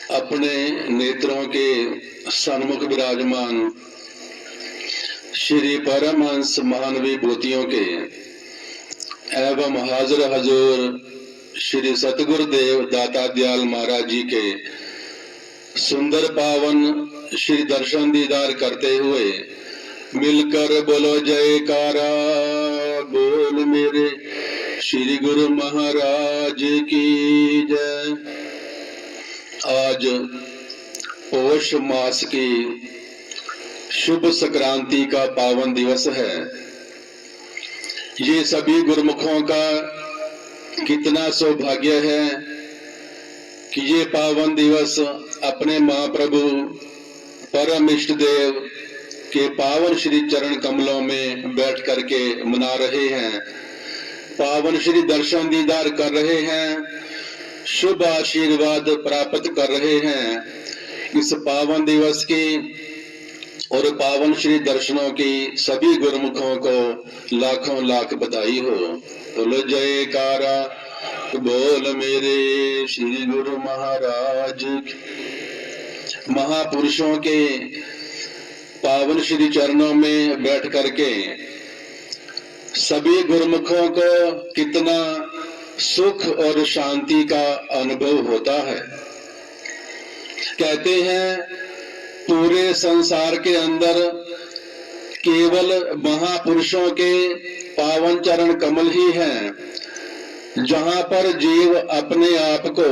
अपने नेत्रों के सन्मुख विराजमान श्री परमहंस महानुभूतियों के एवं हाजिर हजूर श्री सतगुरुदेव दाता दयाल महाराज जी के सुंदर पावन श्री दर्शन दीदार करते हुए मिलकर बोलो जयकारा। बोल मेरे श्री गुरु महाराज की जय। आज पौष मास की शुभ संक्रांति का पावन दिवस है। ये सभी गुरुमुखों का कितना सौभाग्य है कि ये पावन दिवस अपने महाप्रभु परम इष्ट देव के पावन श्री चरण कमलों में बैठ करके मना रहे हैं, पावन श्री दर्शन दीदार कर रहे हैं, शुभ आशीर्वाद प्राप्त कर रहे हैं। इस पावन दिवस की और पावन श्री दर्शनों की सभी गुरुमुखों को लाखों लाख बधाई हो। बोलो जयकारा। बोल मेरे श्री गुरु महाराज। महापुरुषों के पावन श्री चरणों में बैठ करके सभी गुरुमुखों को कितना सुख और शांति का अनुभव होता है। कहते हैं पूरे संसार के अंदर केवल महापुरुषों के पावन चरण कमल ही हैं जहां पर जीव अपने आप को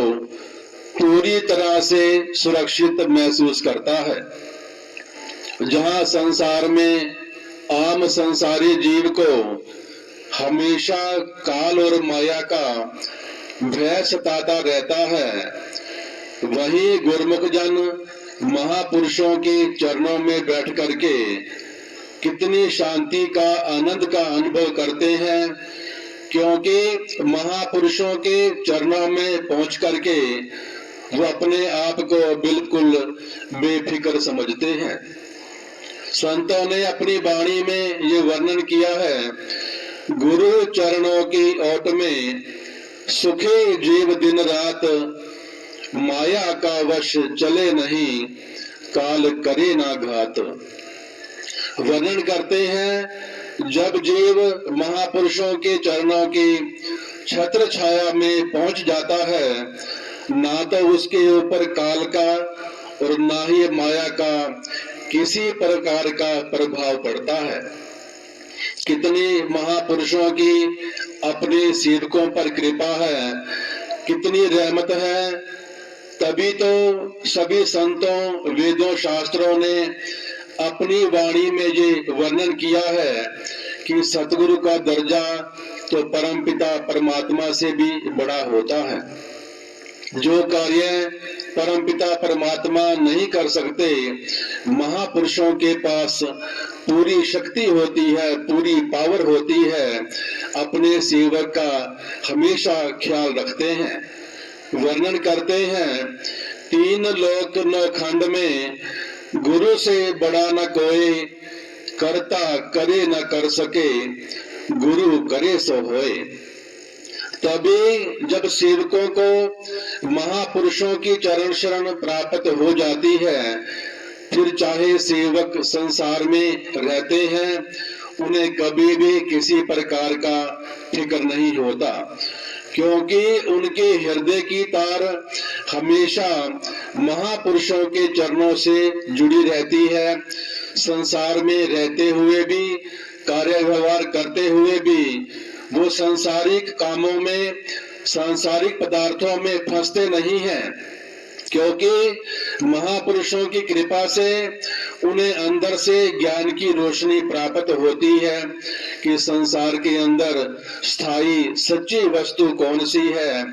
पूरी तरह से सुरक्षित महसूस करता है। जहां संसार में आम संसारी जीव को हमेशा काल और माया का भय सताता रहता है, वही गुरुमुख जन महापुरुषों के चरणों में बैठ करके कितनी शांति का आनंद का अनुभव करते हैं, क्योंकि महापुरुषों के चरणों में पहुंच करके वो अपने आप को बिल्कुल बेफिक्र समझते हैं। संतों ने अपनी वाणी में ये वर्णन किया है, गुरु चरणों की ओट में सुखे जीव दिन रात, माया का वश चले नहीं, काल करे ना घात। वर्णन करते हैं जब जीव महापुरुषों के चरणों की छत्र छाया में पहुंच जाता है, ना तो उसके ऊपर काल का और ना ही माया का किसी प्रकार का प्रभाव पड़ता है। कितनी महापुरुषों की अपने सेवकों पर कृपा है, कितनी रहमत है। तभी तो सभी संतों वेदों शास्त्रों ने अपनी वाणी में ये वर्णन किया है कि सतगुरु का दर्जा तो परमपिता परमात्मा से भी बड़ा होता है। जो कार्य परमपिता परमात्मा नहीं कर सकते, महापुरुषों के पास पूरी शक्ति होती है, पूरी पावर होती है, अपने सेवक का हमेशा ख्याल रखते हैं। वर्णन करते हैं तीन लोक नौ खंड में गुरु से बड़ा न कोई, करता करे न कर सके, गुरु करे सो होए। तभी जब सेवकों को महापुरुषों की चरण शरण प्राप्त हो जाती है, फिर चाहे सेवक संसार में रहते हैं, उन्हें कभी भी किसी प्रकार का फिक्र नहीं होता, क्योंकि उनके हृदय की तार हमेशा महापुरुषों के चरणों से जुड़ी रहती है। संसार में रहते हुए भी, कार्य व्यवहार करते हुए भी वो सांसारिक कामों में, सांसारिक पदार्थों में फंसते नहीं हैं, क्योंकि महापुरुषों की कृपा से उन्हें अंदर से ज्ञान की रोशनी प्राप्त होती है कि संसार के अंदर स्थायी सच्ची वस्तु कौन सी है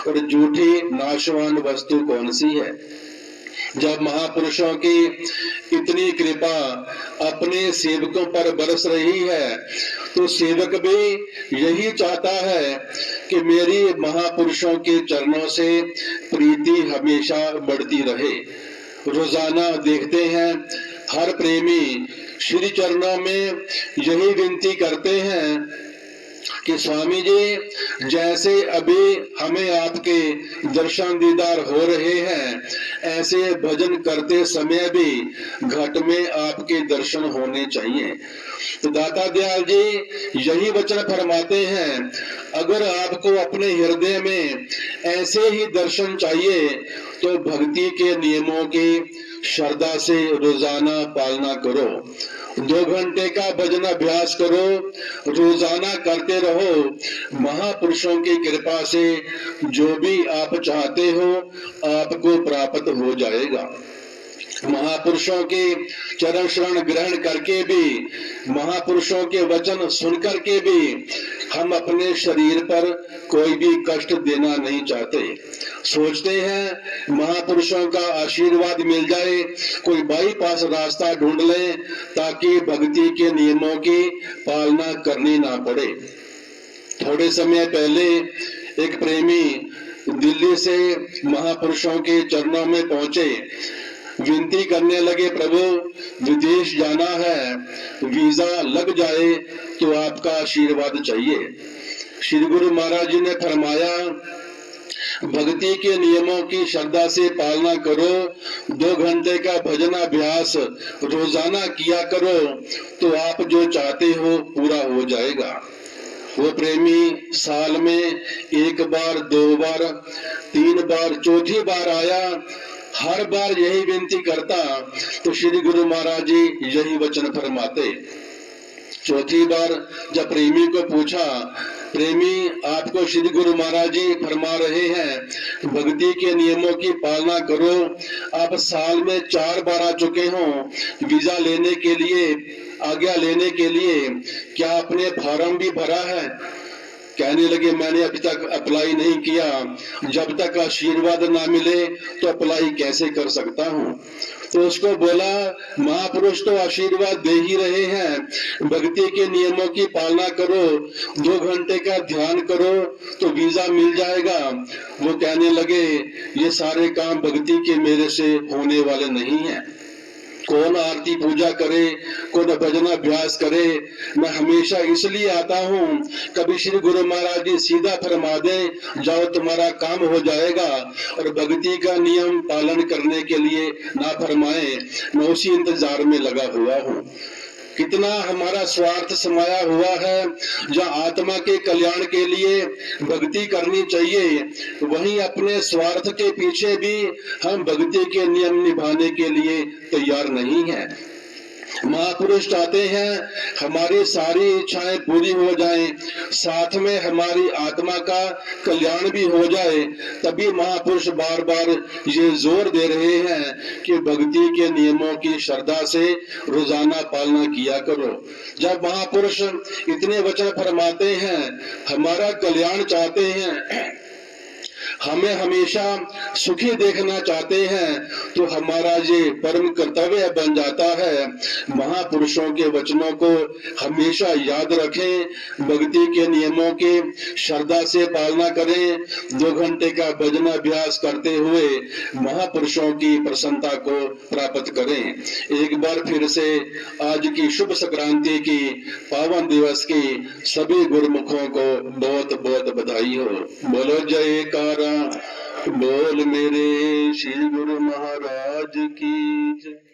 और झूठी नाशवान वस्तु कौन सी है। जब महापुरुषों की इतनी कृपा अपने सेवकों पर बरस रही है, तो सेवक भी यही चाहता है कि मेरी महापुरुषों के चरणों से प्रीति हमेशा बढ़ती रहे। रोजाना देखते हैं हर प्रेमी श्री चरणों में यही विनती करते हैं कि स्वामी जी जैसे अभी हमें आपके दर्शन दीदार हो रहे हैं, ऐसे भजन करते समय भी घट में आपके दर्शन होने चाहिए। तो दाता दयाल जी यही वचन फरमाते हैं, अगर आपको अपने हृदय में ऐसे ही दर्शन चाहिए तो भक्ति के नियमों की श्रद्धा से रोजाना पालना करो। 2 घंटे का भजन अभ्यास करो, रोजाना करते रहो। महापुरुषों की कृपा से जो भी आप चाहते हो आपको प्राप्त हो जाएगा। महापुरुषों के चरण शरण ग्रहण करके भी, महापुरुषों के वचन सुनकर के भी हम अपने शरीर पर कोई भी कष्ट देना नहीं चाहते। सोचते हैं महापुरुषों का आशीर्वाद मिल जाए, कोई बाईपास रास्ता ढूंढ ले ताकि भक्ति के नियमों की पालना करनी ना पड़े। थोड़े समय पहले एक प्रेमी दिल्ली से महापुरुषों के चरणों में पहुंचे, विनती करने लगे, प्रभु विदेश जाना है, वीजा लग जाए तो आपका आशीर्वाद चाहिए। श्री गुरु महाराज जी ने फरमाया, भक्ति के नियमों की श्रद्धा से पालना करो, 2 घंटे का भजन अभ्यास रोजाना किया करो तो आप जो चाहते हो पूरा हो जाएगा। वो प्रेमी साल में 1 बार, 2 बार, 3 बार, चौथी बार आया, हर बार यही विनती करता तो श्री गुरु महाराज जी यही वचन फरमाते। चौथी बार जब प्रेमी को पूछा, प्रेमी आपको श्री गुरु महाराज जी फरमा रहे हैं भक्ति के नियमों की पालना करो, आप साल में 4 बार आ चुके हो वीजा लेने के लिए, आज्ञा लेने के लिए, क्या आपने फॉर्म भी भरा है? कहने लगे मैंने अभी तक अप्लाई नहीं किया, जब तक आशीर्वाद ना मिले तो अप्लाई कैसे कर सकता हूँ। तो उसको बोला, महापुरुष तो आशीर्वाद दे ही रहे हैं, भक्ति के नियमों की पालना करो, 2 घंटे का ध्यान करो तो वीजा मिल जाएगा। वो कहने लगे ये सारे काम भक्ति के मेरे से होने वाले नहीं हैं। कौन आरती पूजा करे, कौन भजन अभ्यास करे, मैं हमेशा इसलिए आता हूँ कभी श्री गुरु महाराज जी सीधा फरमा दे जाओ तुम्हारा काम हो जाएगा, और भक्ति का नियम पालन करने के लिए ना फरमाए, मैं उसी इंतजार में लगा हुआ हूँ। कितना हमारा स्वार्थ समाया हुआ है, जहाँ आत्मा के कल्याण के लिए भक्ति करनी चाहिए, वहीं अपने स्वार्थ के पीछे भी हम भक्ति के नियम निभाने के लिए तैयार नहीं हैं। महापुरुष चाहते हैं हमारी सारी इच्छाएं पूरी हो जाएं, साथ में हमारी आत्मा का कल्याण भी हो जाए, तभी महापुरुष बार बार ये जोर दे रहे हैं कि भक्ति के नियमों की श्रद्धा से रोजाना पालना किया करो। जब महापुरुष इतने वचन फरमाते हैं, हमारा कल्याण चाहते हैं, हमें हमेशा सुखी देखना चाहते हैं, तो हमारा ये परम कर्तव्य बन जाता है महापुरुषों के वचनों को हमेशा याद रखें, भक्ति के नियमों की श्रद्धा से पालना करें, 2 घंटे का भजन अभ्यास करते हुए महापुरुषों की प्रसन्नता को प्राप्त करें। एक बार फिर से आज की शुभ संक्रांति की पावन दिवस की सभी गुरुमुखों को बहुत बहुत बधाई हो। बोलो जयकारा, बोल मेरे श्री गुरु महाराज की जय।